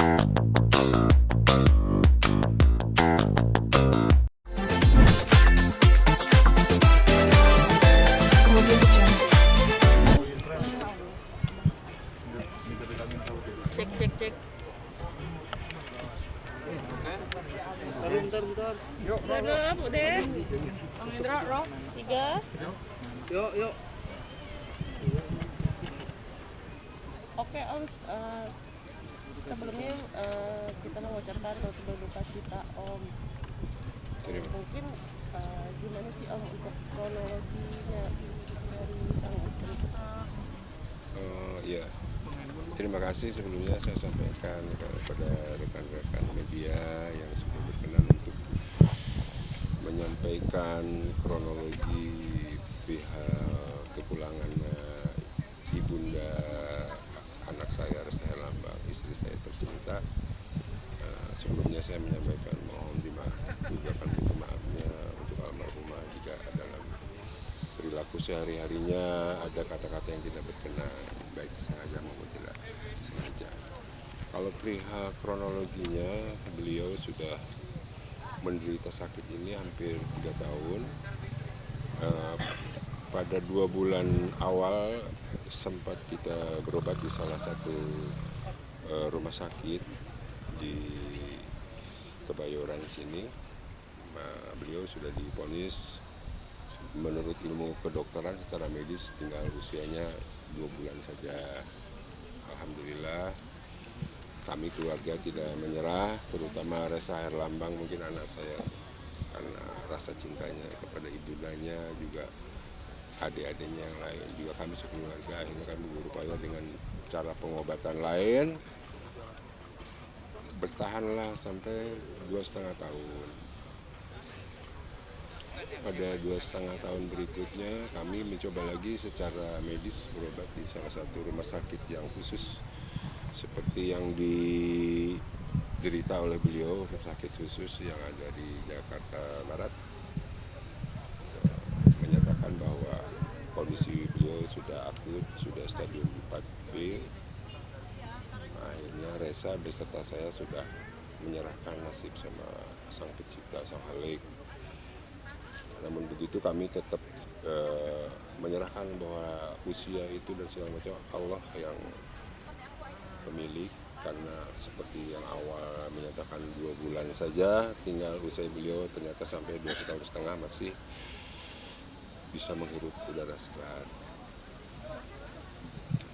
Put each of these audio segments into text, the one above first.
Cek cek cek. Bentar. Yuk, udah. Bang Indra, roh. 3. Yuk. Oke Om, sebelumnya kita mengucapkan turut berduka cita Om. Mungkin gimana sih Om untuk kronologinya dari sang istri? Ya, terima kasih sebelumnya saya sampaikan kepada rekan-rekan media yang sudah berkenan untuk menyampaikan kronologi pihak kepulangannya ibunda anak saya Resa Herlambang, istri saya tercinta. Sebelumnya saya menyampaikan mohon dimaafkan pintu maafnya untuk almarhumah jika dalam perilaku sehari-harinya ada kata-kata yang tidak berkenan, baik sengaja maupun tidak sengaja. Kalau perihal kronologinya, beliau sudah menderita sakit ini hampir 3 tahun. Pada 2 bulan awal sempat kita berobat di salah satu rumah sakit di Kebayoran sini. Beliau sudah divonis menurut ilmu kedokteran secara medis tinggal usianya 2 bulan saja. Alhamdulillah kami keluarga tidak menyerah, terutama Resa Herlambang, mungkin anak saya, karena rasa cintanya kepada ibundanya, juga adik-adiknya yang lain, juga kami sekeluarga akhirnya kami berupaya dengan cara pengobatan lain, bertahanlah sampai 2,5 tahun. Pada 2,5 tahun berikutnya kami mencoba lagi secara medis berobat di salah satu rumah sakit yang khusus seperti yang diderita oleh beliau, rumah sakit khusus yang ada di Jakarta Barat. Menyatakan bahwa kondisi beliau sudah akut, sudah stadium 4B. Akhirnya Resa beserta saya sudah menyerahkan nasib sama Sang Pencipta, Sang Khalik. Namun begitu kami tetap menyerahkan bahwa usia itu dan segala macam Allah yang pemilik, karena seperti yang awal menyatakan 2 bulan saja tinggal usai beliau, ternyata sampai 2,5 tahun masih bisa menghirup udara segar.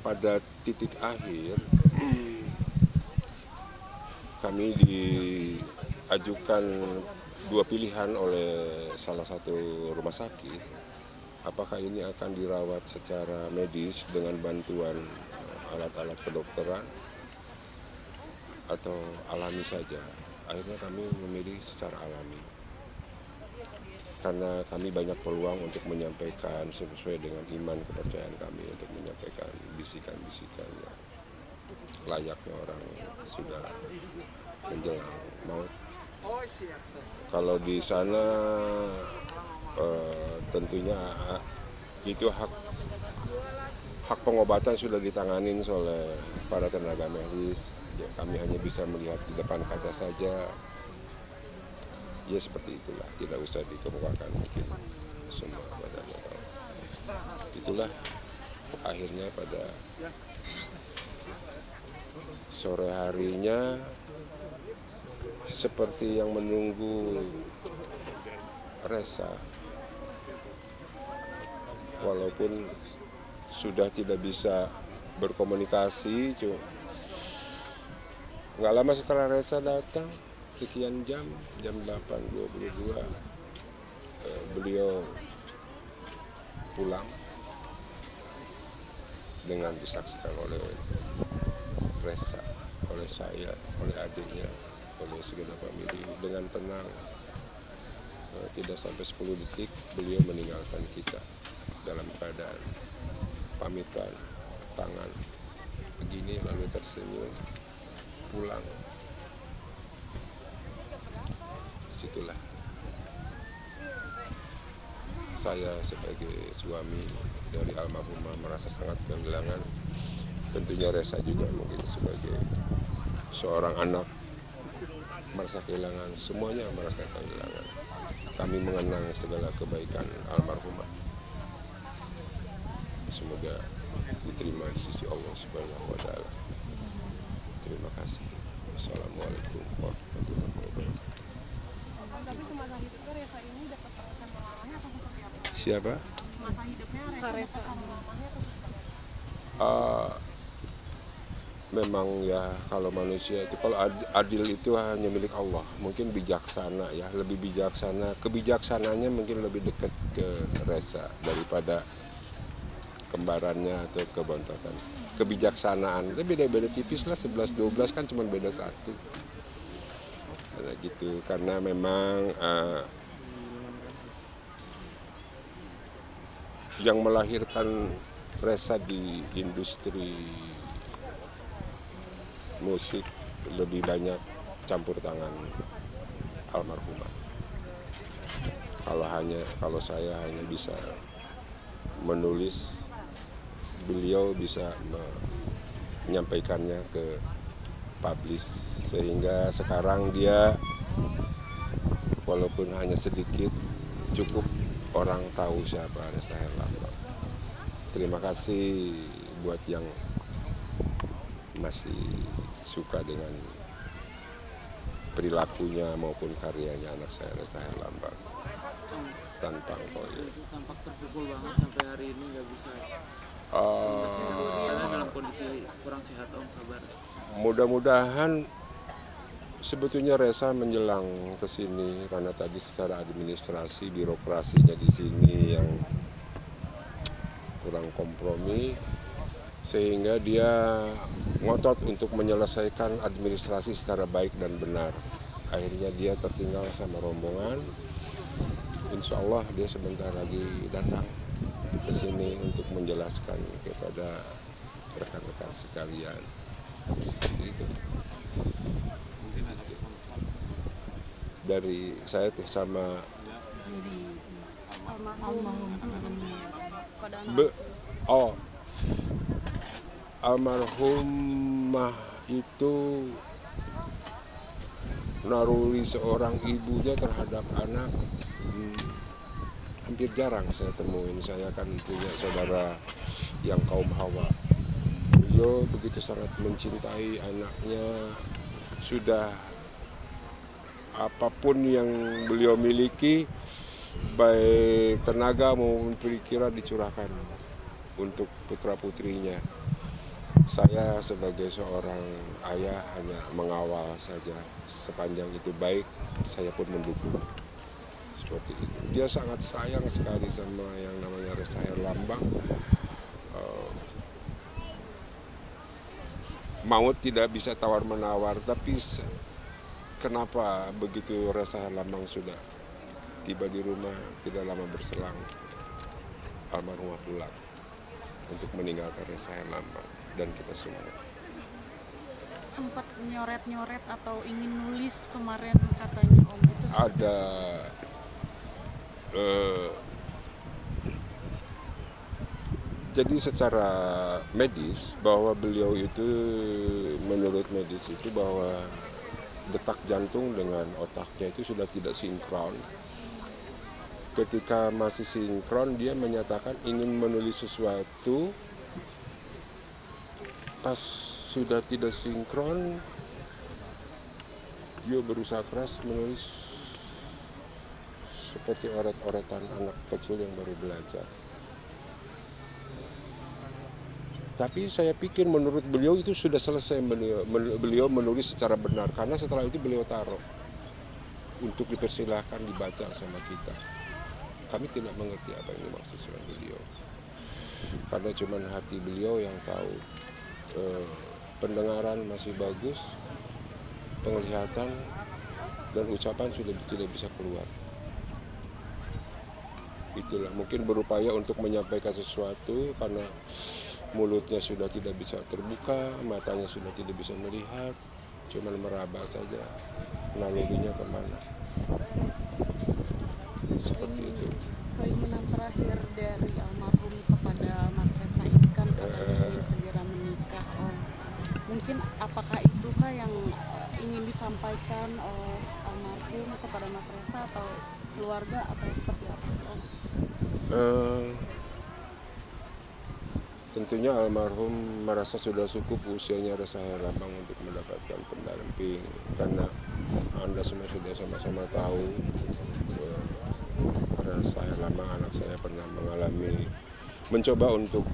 Pada titik akhir kami diajukan 2 pilihan oleh salah satu rumah sakit, apakah ini akan dirawat secara medis dengan bantuan alat-alat kedokteran atau alami saja. Akhirnya kami memilih secara alami, karena kami banyak peluang untuk menyampaikan sesuai dengan iman kepercayaan kami, untuk menyampaikan bisikan-bisikan yang layaknya orang sudah menjelang maut. Kalau di sana tentunya itu hak pengobatan sudah ditanganin oleh para tenaga medis. Ya, kami hanya bisa melihat di depan kaca saja. Ya seperti itulah, tidak usah dikemukakan mungkin semua badannya. Itulah akhirnya pada sore harinya seperti yang menunggu Resa, walaupun sudah tidak bisa berkomunikasi, nggak lama setelah Resa datang, sekian jam 8.22, beliau pulang dengan disaksikan oleh Resa, oleh saya, oleh adiknya, oleh segenap famili dengan tenang. Tidak sampai 10 detik beliau meninggalkan kita dalam keadaan pamitan, tangan begini lalu tersenyum pulang. Situlah saya sebagai suami dari almarhumah merasa sangat kehilangan. Tentunya Resa juga mungkin sebagai seorang anak merasa kehilangan, semuanya merasa kehilangan. Kami mengenang segala kebaikan almarhumah. Semoga diterima di sisi Allah Subhanahu wa Ta'ala. Terima kasih. Assalamualaikum warahmatullahi wabarakatuh. Tapi semasa hidupnya Reza ini dekat sama mamanya atau seperti apa? Siapa? Masa hidupnya Reza sama mamanya atau seperti apa? Memang ya kalau manusia itu, kalau adil itu hanya milik Allah. Mungkin bijaksana ya, lebih bijaksana. Kebijaksananya mungkin lebih dekat ke Reza daripada kembarannya atau kebontotan. Kebijaksanaan itu beda-beda tipis lah, 11-12 kan cuma beda satu. Karena gitu, karena memang yang melahirkan Reza di industri musik lebih banyak campur tangan almarhumah. Kalau saya hanya bisa menulis, beliau bisa menyampaikannya ke publish, sehingga sekarang dia walaupun hanya sedikit cukup orang tahu siapa Reza Herlambang. Terima kasih buat yang masih suka dengan perilakunya maupun karyanya anak saya Reza Herlambang. Tanpa Tampak terpukul banget sampai hari ini nggak bisa. Karena dalam kondisi kurang sehat Om, kabar. Mudah-mudahan sebetulnya Reza menjelang ke sini karena tadi secara administrasi birokrasinya di sini yang kurang kompromi, sehingga dia ngotot untuk menyelesaikan administrasi secara baik dan benar. Akhirnya dia tertinggal sama rombongan. Insya Allah dia sebentar lagi datang ke sini untuk menjelaskan kepada rekan-rekan sekalian. Seperti itu. Dari saya sama almarhumah itu naruri seorang ibunya terhadap anak hampir jarang saya temuin. Saya kan punya saudara yang kaum Hawa. Beliau begitu sangat mencintai anaknya. Sudah apapun yang beliau miliki, baik tenaga maupun pikiran dicurahkan untuk putra-putrinya. Saya sebagai seorang ayah hanya mengawal saja, sepanjang itu baik, saya pun mendukung. Seperti itu. Dia sangat sayang sekali sama yang namanya Reza Herlambang. Maut tidak bisa tawar-menawar, tapi kenapa begitu Reza Herlambang sudah tiba di rumah, tidak lama berselang almarhumah pulang untuk meninggalkan Reza Herlambang dan kita semua. Sempat nyoret-nyoret atau ingin nulis kemarin katanya Om itu ada jadi secara medis bahwa beliau itu menurut medis itu bahwa detak jantung dengan otaknya itu sudah tidak sinkron. Ketika masih sinkron dia menyatakan ingin menulis sesuatu, pas sudah tidak sinkron dia berusaha keras menulis seperti oret-oretan anak kecil yang baru belajar. Tapi saya pikir menurut beliau itu sudah selesai beliau menulis secara benar, karena setelah itu beliau taruh untuk dipersilahkan dibaca sama kita. Kami tidak mengerti apa yang dimaksud sama beliau, karena cuma hati beliau yang tahu. Pendengaran masih bagus, penglihatan dan ucapan sudah tidak bisa keluar. Itulah mungkin berupaya untuk menyampaikan sesuatu karena mulutnya sudah tidak bisa terbuka, matanya sudah tidak bisa melihat, cuma meraba saja nalurinya kemana. Seperti itu. keinginan terakhir dari almarhum kepada Mas Reza ini kan katanya ingin segera menikah Om. Mungkin apakah itukah yang disampaikan oleh almarhum kepada Mas Resa atau keluarga atau seperti apa? Tentunya almarhum merasa sudah cukup usianya Resa Herlambang untuk mendapatkan pendamping, karena Anda semua sudah sama-sama tahu Resa Herlambang anak saya pernah mencoba untuk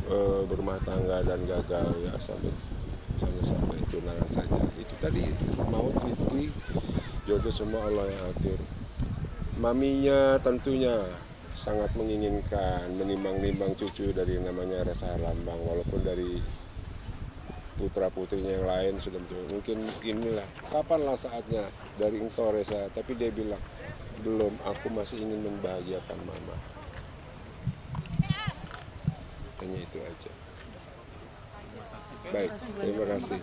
berumah tangga dan gagal, ya sampai tunangan saja. Itu tadi maut rezeki jodoh semua Allah yang atur. Maminya tentunya sangat menginginkan menimbang-nimbang cucu dari namanya Resa Herlambang, walaupun dari putra-putrinya yang lain sudah mungkin inilah kapanlah saatnya dari engkau Resa, tapi dia bilang belum, aku masih ingin membahagiakan mama. Hanya itu aja. Baik, terima kasih.